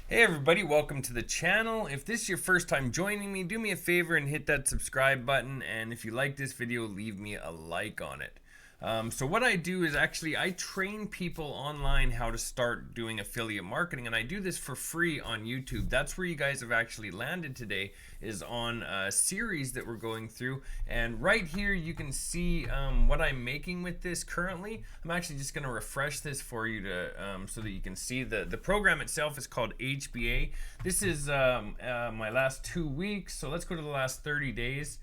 Hey everybody, welcome to the channel. If this is your first time joining me, do me a favor and hit that subscribe button, and if you like this video, leave me a like on it. So what I do is actually I train people online how to start doing affiliate marketing, and I do this for free on YouTube. That's where you guys have actually landed today, is on a series that we're going through. And right here you can see what I'm making with this currently. I'm actually just going to refresh this for you to so that you can see the program itself is called HBA. This is my last 2 weeks, so let's go to the last 30 days.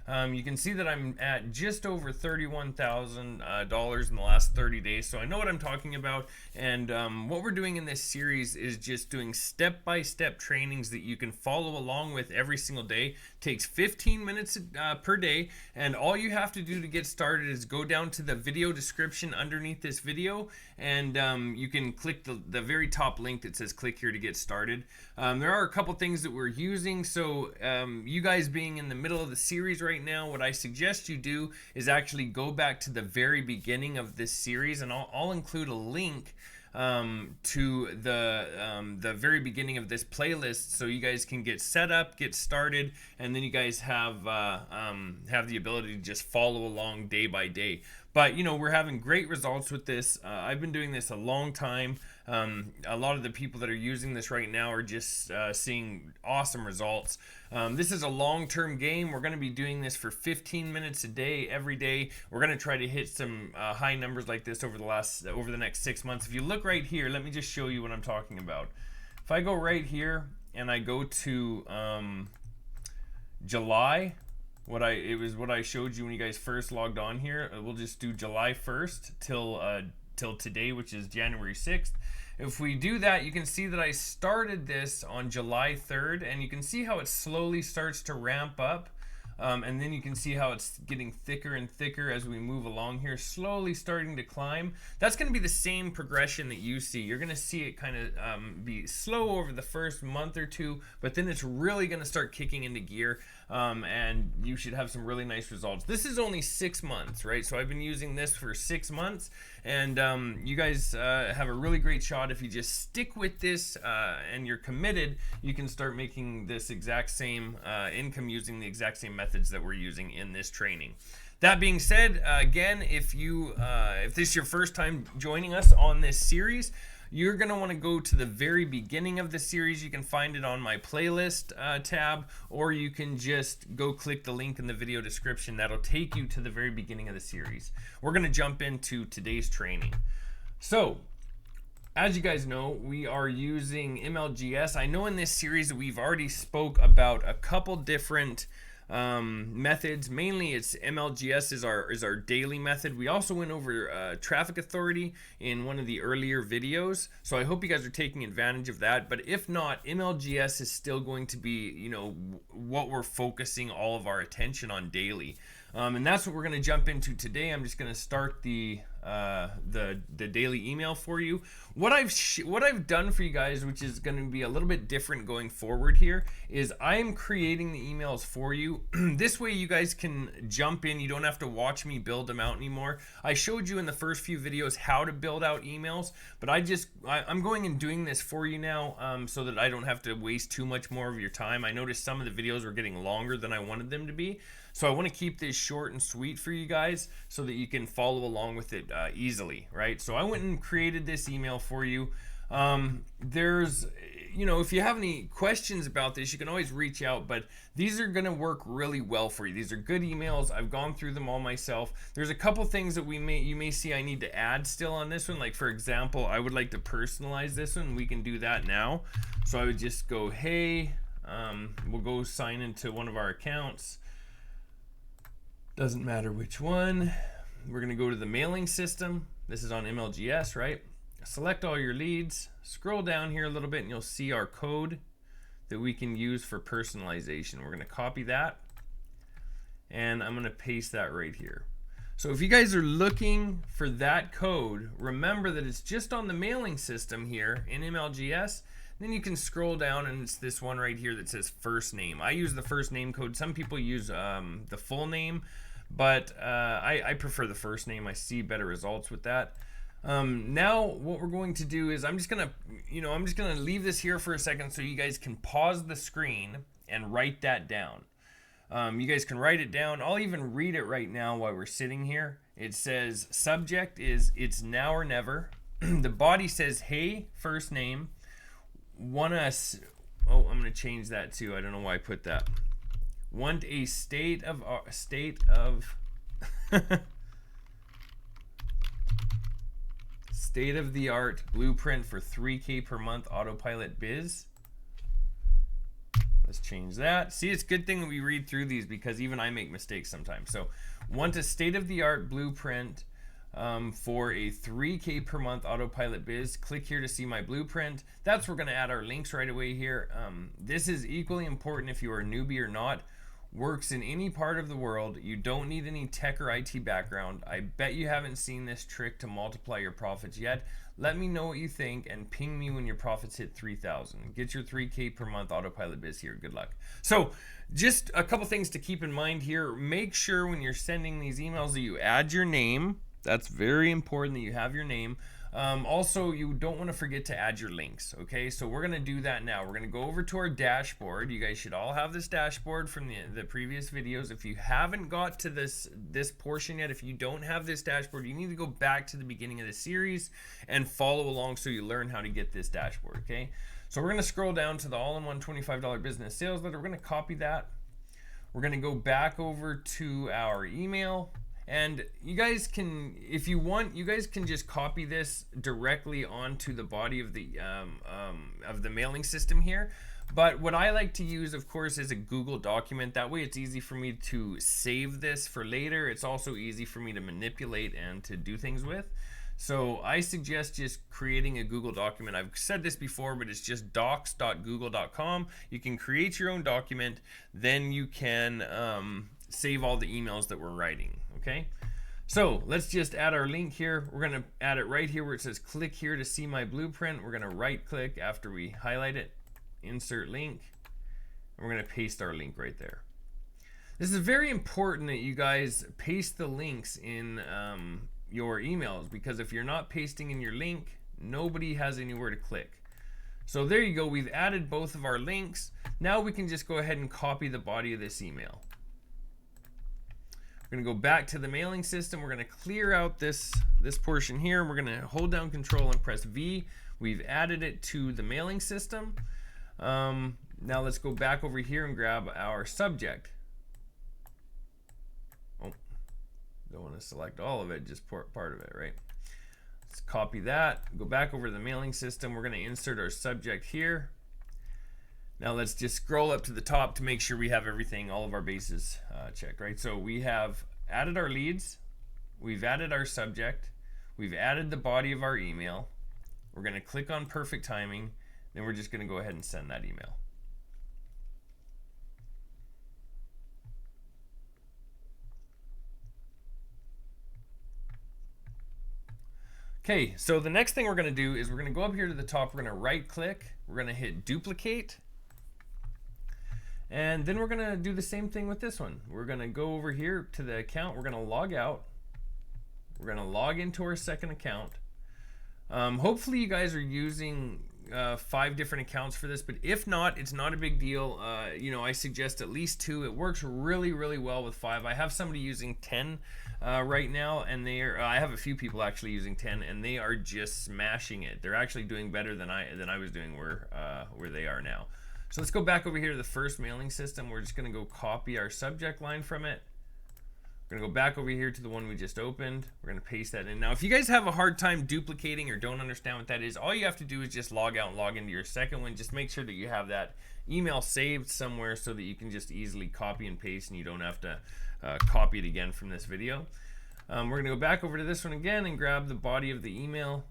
You can see that I'm at just over $31,000 in the last 30 days, so I know what I'm talking about. And what we're doing in this series is just doing step-by-step trainings that you can follow along with every single day. It takes 15 minutes per day, and all you have to do to get started is go down to the video description underneath this video, and you can click the very top link that says click here to get started. There are a couple things that we're using, so you guys being in the middle of the series right now, what I suggest you do is actually go back to the very beginning of this series, and I'll include a link to the very beginning of this playlist, so you guys can get set up, get started, and then you guys have the ability to just follow along day by day. But you know, we're having great results with this. I've been doing this a long time. A lot of the people that are using this right now are just seeing awesome results. This is a long-term game. We're going to be doing this for 15 minutes a day, every day. We're going to try to hit some high numbers like this over the next 6 months. If you look right here, let me just show you what I'm talking about. If I go right here and I go to July, it was what I showed you when you guys first logged on here. We'll just do July 1st till today, which is January 6th. If we do that, you can see that I started this on July 3rd, and you can see how it slowly starts to ramp up. And then you can see how it's getting thicker and thicker as we move along here, slowly starting to climb. That's going to be the same progression that you see. You're going to see it kind of be slow over the first month or two, but then it's really going to start kicking into gear, and you should have some really nice results. This is only 6 months, right? So I've been using this for 6 months, and you guys have a really great shot. If you just stick with this and you're committed, you can start making this exact same income using the exact same methods that we're using in this training. That being said, again, if this is your first time joining us on this series, you're going to want to go to the very beginning of the series. You can find it on my playlist tab, or you can just go click the link in the video description. That'll take you to the very beginning of the series. We're going to jump into today's training. So, as you guys know, we are using MLGS. I know in this series we've already spoke about a couple different methods. Mainly it's MLGS is our daily method. We also went over traffic authority in one of the earlier videos, so I hope you guys are taking advantage of that. But if not, MLGS is still going to be, you know, what we're focusing all of our attention on daily. And that's what we're going to jump into today. I'm just going to start the daily email for you. What I've done for you guys, which is going to be a little bit different going forward here, is I am creating the emails for you. This way you guys can jump in. You don't have to watch me build them out anymore. I showed you in the first few videos how to build out emails, but I'm going and doing this for you now, so that I don't have to waste too much more of your time. I noticed some of the videos were getting longer than I wanted them to be. So I want to keep this short and sweet for you guys so that you can follow along with it easily, right? So I went and created this email for you. There's, you know, if you have any questions about this, you can always reach out, but these are going to work really well for you. These are good emails. I've gone through them all myself. There's a couple things that you may see I need to add still on this one. Like, for example, I would like to personalize this one. We can do that now. So I would just go, hey, we'll go sign into one of our accounts. Doesn't matter which one. We're going to go to the mailing system. This is on MLGS, right? Select all your leads. Scroll down here a little bit and you'll see our code that we can use for personalization. We're going to copy that, and I'm going to paste that right here. So if you guys are looking for that code, remember that it's just on the mailing system here in MLGS. Then you can scroll down and it's this one right here that says first name. I use the first name code. Some people use the full name, but I prefer the first name. I see better results with that. Now what we're going to do is I'm just gonna leave this here for a second so you guys can pause the screen and write that down. You guys can write it down. I'll even read it right now while we're sitting here. It says subject is it's now or never. The body says hey, first name. I'm gonna change that too. I don't know why I put that. Want a state of state of the art blueprint for 3K per month autopilot biz. Let's change that. See, it's a good thing that we read through these because even I make mistakes sometimes. So, want a state-of-the-art blueprint for a 3K per month autopilot biz. Click here to see my blueprint. That's where we're going to add our links right away here. This is equally important if you are a newbie or not. Works in any part of the world. You don't need any tech or IT background. I bet you haven't seen this trick to multiply your profits yet. Let me know what you think and ping me when your profits hit 3,000. Get your 3K per month autopilot biz here. Good luck. So just a couple things to keep in mind here. Make sure when you're sending these emails that you add your name. That's very important that you have your name. Also, you don't want to forget to add your links, okay? So we're going to do that now. We're going to go over to our dashboard. You guys should all have this dashboard from the previous videos. If you haven't got to this portion yet, if you don't have this dashboard, you need to go back to the beginning of the series and follow along so you learn how to get this dashboard, okay? So we're going to scroll down to the all-in-one $25 business sales letter. We're going to copy that. We're going to go back over to our email. And you guys can, if you want, you guys can just copy this directly onto the body of the mailing system here. But what I like to use, of course, is a Google document. That way it's easy for me to save this for later. It's also easy for me to manipulate and to do things with. So I suggest just creating a Google document. I've said this before, but it's just docs.google.com. You can create your own document. Then you can save all the emails that we're writing. Okay, so let's just add our link here. We're going to add it right here where it says click here to see my blueprint. We're going to right click after we highlight it, insert link, and we're going to paste our link right there. This is very important that you guys paste the links in your emails, because if you're not pasting in your link, nobody has anywhere to click. So there you go. We've added both of our links. Now we can just go ahead and copy the body of this email. We're going to go back to the mailing system. We're going to clear out this portion here. We're going to hold down Control and press V. We've added it to the mailing system. Now let's go back over here and grab our subject. Oh, don't want to select all of it, just part of it, right? Let's copy that. Go back over to the mailing system. We're going to insert our subject here. Now let's just scroll up to the top to make sure we have everything, all of our bases checked, right? So we have added our leads, we've added our subject, we've added the body of our email. We're going to click on perfect timing, then we're just going to go ahead and send that email. Okay, so the next thing we're going to do is we're going to go up here to the top, we're going to right click, we're going to hit duplicate. And then we're going to do the same thing with this one. We're going to go over here to the account. We're going to log out. We're going to log into our second account. Hopefully you guys are using 5 different accounts for this, but if not, it's not a big deal. You know, I suggest at least 2. It works really, really well with 5. I have somebody using 10 right now, and I have a few people actually using 10, and they are just smashing it. They're actually doing better than I was doing where they are now. So let's go back over here to the first mailing system. We're just going to go copy our subject line from it. We're going to go back over here to the one we just opened. We're going to paste that in. Now, if you guys have a hard time duplicating or don't understand what that is, all you have to do is just log out and log into your second one. Just make sure that you have that email saved somewhere so that you can just easily copy and paste and you don't have to copy it again from this video. We're going to go back over to this one again and grab the body of the email.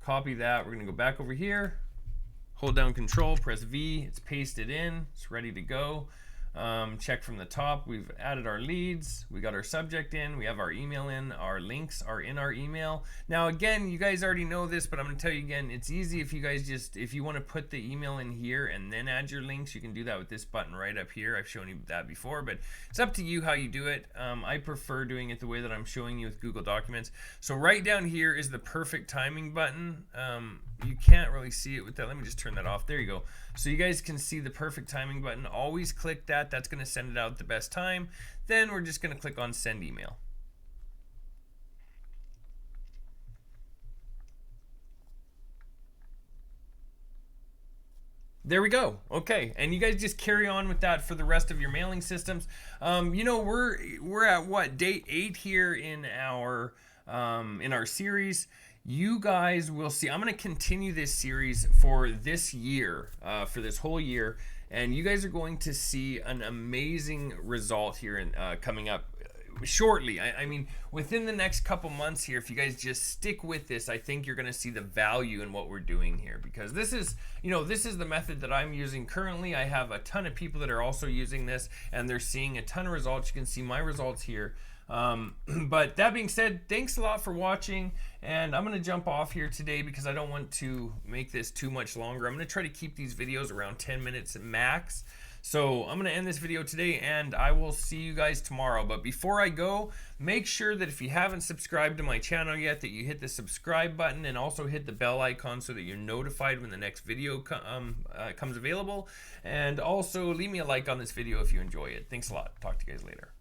Copy that. We're going to go back over here. Hold down Control, press V, it's pasted in, it's ready to go. Check from the top. We've added our leads. We got our subject in. We have our email in. Our links are in our email. Now, again, you guys already know this, but I'm going to tell you again, it's easy if you guys if you want to put the email in here and then add your links, you can do that with this button right up here. I've shown you that before, but it's up to you how you do it. I prefer doing it the way that I'm showing you with Google Documents. So right down here is the perfect timing button. You can't really see it with that. Let me just turn that off. There you go. So you guys can see the perfect timing button. Always click that. That's going to send it out at the best time. Then we're just going to click on send email. There we go. Okay, and you guys just carry on with that for the rest of your mailing systems. You know, we're at what, day 8 here in our series. You guys will see. I'm going to continue this series for this year, for this whole year, and you guys are going to see an amazing result here in coming up shortly. I mean, within the next couple months here, if you guys just stick with this, I think you're going to see the value in what we're doing here, because this is, you know, this is the method that I'm using currently. I have a ton of people that are also using this, and they're seeing a ton of results. You can see my results here. But that being said, thanks a lot for watching, and I'm going to jump off here today because I don't want to make this too much longer. I'm going to try to keep these videos around 10 minutes max. So I'm going to end this video today, and I will see you guys tomorrow. But before I go, make sure that if you haven't subscribed to my channel yet, that you hit the subscribe button and also hit the bell icon so that you're notified when the next video comes available. And also leave me a like on this video if you enjoy it. Thanks a lot. Talk to you guys later.